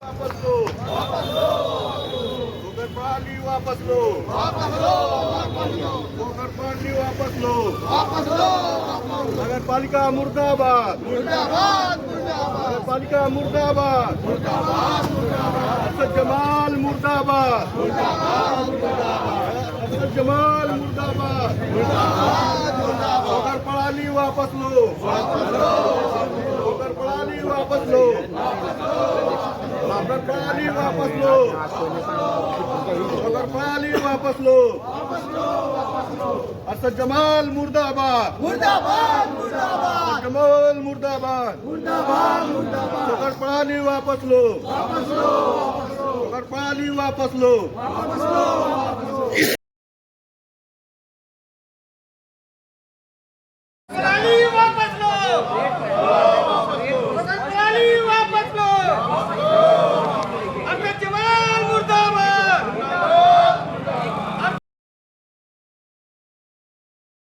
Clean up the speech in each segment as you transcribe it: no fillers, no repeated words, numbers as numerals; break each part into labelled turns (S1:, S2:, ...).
S1: वापस लो, नगरपालिका वापस लो, नगरपालिका वापस लो, नगरपालिका मुर्दाबाद, नगरपालिका मुर्दाबाद, असद जमाल मुर्दाबाद, असद जमाल मुर्दाबाद, नगरपालिका वापस लो, नगरपालिका वापस लो, नगरपालिका वापस लो, नगरपालिका वापस लो, असद जमाल मुर्दाबाद, असद जमाल मुर्दाबाद, नगरपालिका वापस लो, नगरपालिका वापस लो,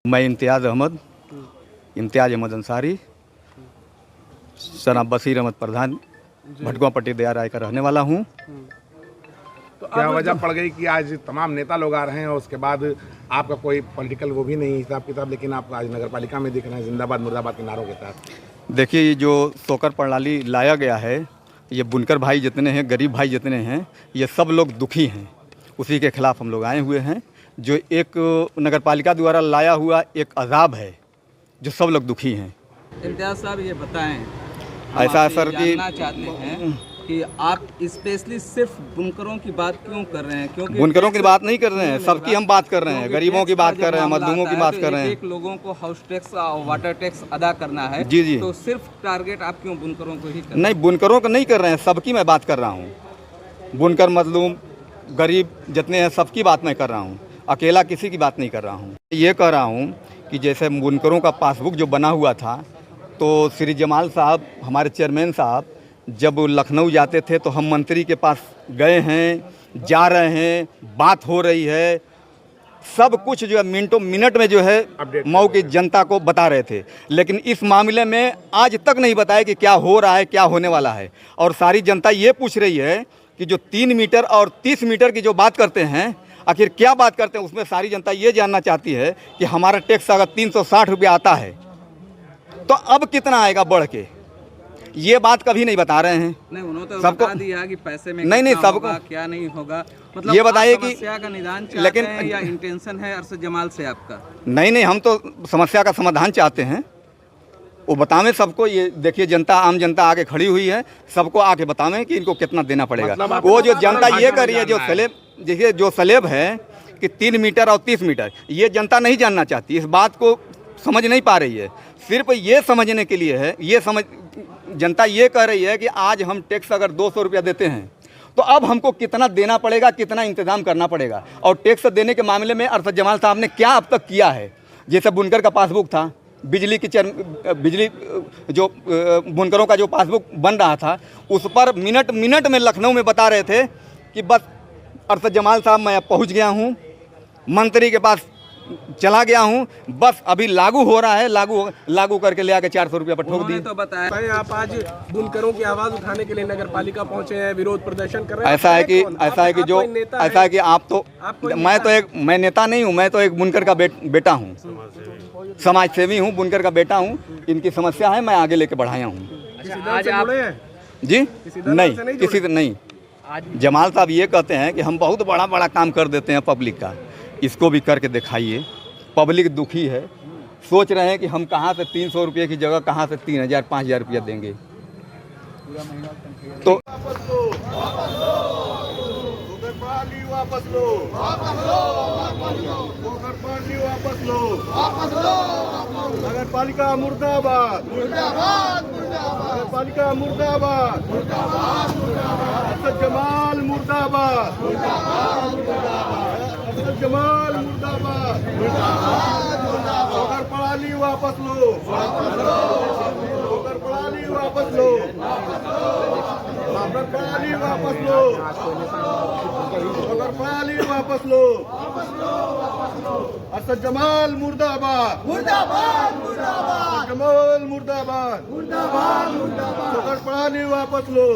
S2: मैं इम्तियाज़ अहमद अंसारी सना बशीर अहमद प्रधान भटकुआ पट्टी दया राय का रहने वाला हूँ।
S3: तो क्या वजह पड़ गई कि आज तमाम नेता लोग आ रहे हैं और उसके बाद आपका कोई पॉलिटिकल वो भी नहीं हिसाब किताब, लेकिन आप आज नगर पालिका में दिख रहे हैं जिंदाबाद मुर्दाबाद के नारों के साथ?
S2: देखिए, ये जो सोकर प्रणाली लाया गया है, ये बुनकर भाई जितने हैं, गरीब भाई जितने हैं, ये सब लोग दुखी हैं। उसी के खिलाफ हम लोग आए हुए हैं। जो एक नगरपालिका द्वारा लाया हुआ एक अजाब है, जो सब लोग दुखी हैं।
S4: इम्तियाज़ साहब, ये बताएं,
S2: ऐसा सर कि
S4: जानना चाहते हैं कि आप स्पेशली सिर्फ बुनकरों की बात क्यों कर रहे हैं? क्योंकि
S2: बुनकरों की बात नहीं कर रहे हैं, सबकी हम बात कर रहे हैं, गरीबों की बात कर रहे हैं, मजलूमों की बात कर रहे हैं।
S4: एक लोगों को हाउस टैक्स और वाटर टैक्स अदा करना है।
S2: जी जी।
S4: तो सिर्फ टारगेट आप क्यों बुनकरों को ही कर?
S2: नहीं, बुनकरों को नहीं कर रहे हैं, सबकी मैं बात कर रहा हूँ। बुनकर, मजलूम, गरीब जितने हैं, सबकी बात मैं कर रहा हूँ, अकेला किसी की बात नहीं कर रहा हूँ। ये कह रहा हूँ कि जैसे बुनकरों का पासबुक जो बना हुआ था, तो श्री जमाल साहब, हमारे चेयरमैन साहब, जब लखनऊ जाते थे तो हम मंत्री के पास गए हैं, जा रहे हैं, बात हो रही है, सब कुछ जो है मिनटों मिनट में जो है मऊ की जनता को बता रहे थे। लेकिन इस मामले में आज तक नहीं बताया कि क्या हो रहा है, क्या होने वाला है। और सारी जनता ये पूछ रही है कि जो 3 मीटर और 30 मीटर की जो बात करते हैं, आखिर क्या बात करते हैं? उसमें सारी जनता ये जानना चाहती है कि हमारा टैक्स अगर 360 रुपया आता है तो अब कितना आएगा बढ़ के। ये बात कभी नहीं बता रहे हैं।
S4: नहीं, उन्होंने तो
S2: सबको
S4: बता दिया कि पैसे में
S2: नहीं
S4: कितना
S2: सबको
S4: होगा, क्या नहीं होगा। मतलब
S2: ये बताइए कि
S4: समस्या का निदान चाहते
S2: लेकिन
S4: हैं या इंटेंशन है अरशद जमाल से आपका?
S2: नहीं, हम तो समस्या का समाधान चाहते हैं। वो बतावें सबको। ये देखिए, जनता, आम जनता आके खड़ी हुई है, सबको आके बतावें कि इनको कितना देना पड़ेगा।
S3: मतलब
S2: वो जो जनता ये कर रही है, जो स्लेब, देखिए जो स्लेब है कि 3 मीटर और 30 मीटर, ये जनता नहीं जानना चाहती, इस बात को समझ नहीं पा रही है। सिर्फ ये समझने के लिए है, जनता ये कह रही है कि आज हम टैक्स अगर 200 रुपया देते हैं तो अब हमको कितना देना पड़ेगा, कितना इंतजाम करना पड़ेगा। और टैक्स देने के मामले में अरशद जमाल साहब ने क्या अब तक किया है? जैसे बुनकर का पासबुक था, बिजली जो बुनकरों का जो पासबुक बन रहा था, उस पर मिनट मिनट में लखनऊ में बता रहे थे कि बस अरशद जमाल साहब, मैं अब पहुंच गया हूं, मंत्री के पास चला गया हूं, बस अभी लागू हो रहा है, लागू करके ले आके 400 रुपया पर ठोक दी।
S4: तो बताया
S5: आप आज बुनकरों की आवाज उठाने के लिए नगर पालिका पहुंचे हैं, विरोध प्रदर्शन कर रहे हैं।
S2: ऐसा है कि आप तो, मैं नेता नहीं हूं, मैं तो एक बुनकर का बेटा हूं, समाज सेवी हूं, बुनकर का बेटा हूं। इनकी समस्या है, मैं आगे लेके बढ़ाया हूं।
S5: आज आप
S2: जी नहीं, किसी से नहीं। जमाल साहब ये कहते हैं कि हम बहुत बड़ा काम कर देते हैं पब्लिक का। इसको भी करके दिखाइए। पब्लिक दुखी है, सोच रहे हैं कि हम कहाँ से 300 रुपये की जगह कहाँ से 3000 5000 रुपया देंगे। तो
S1: वापस लो, नगरपालिका मुर्दाबाद, नगरपालिका मुर्दाबाद, असद जमाल मुर्दाबाद, असद जमाल मुर्दाबाद, नगरपालिका वापस लो, नगरपालिका वापस लो, नगरपालिका वापस लो, नगरपालिका वापस लो, असद जमाल मुर्दाबाद, मुर्दाबाद, मुर्दाबाद। कमल मुर्दाबाद शोकर प्रणाली वापस लो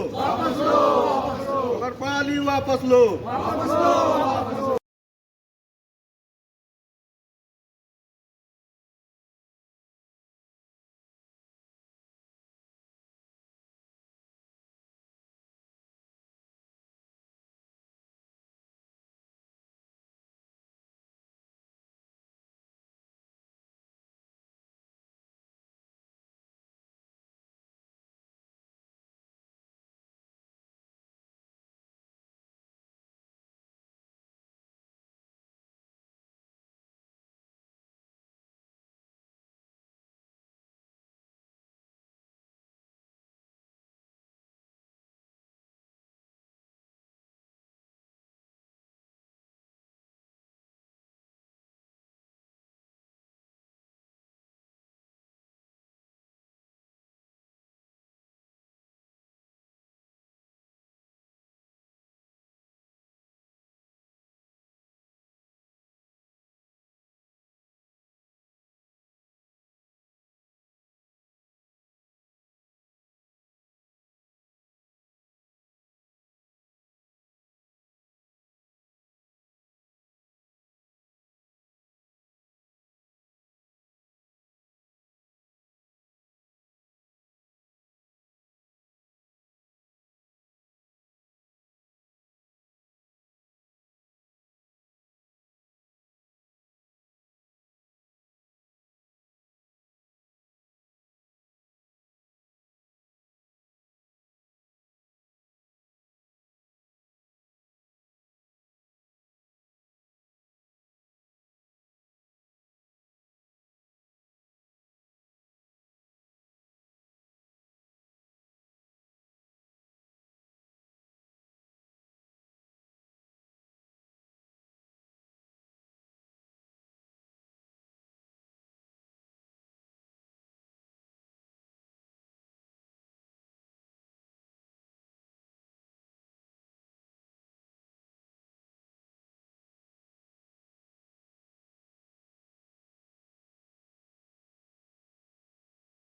S1: शोकर प्रणाली वापस लो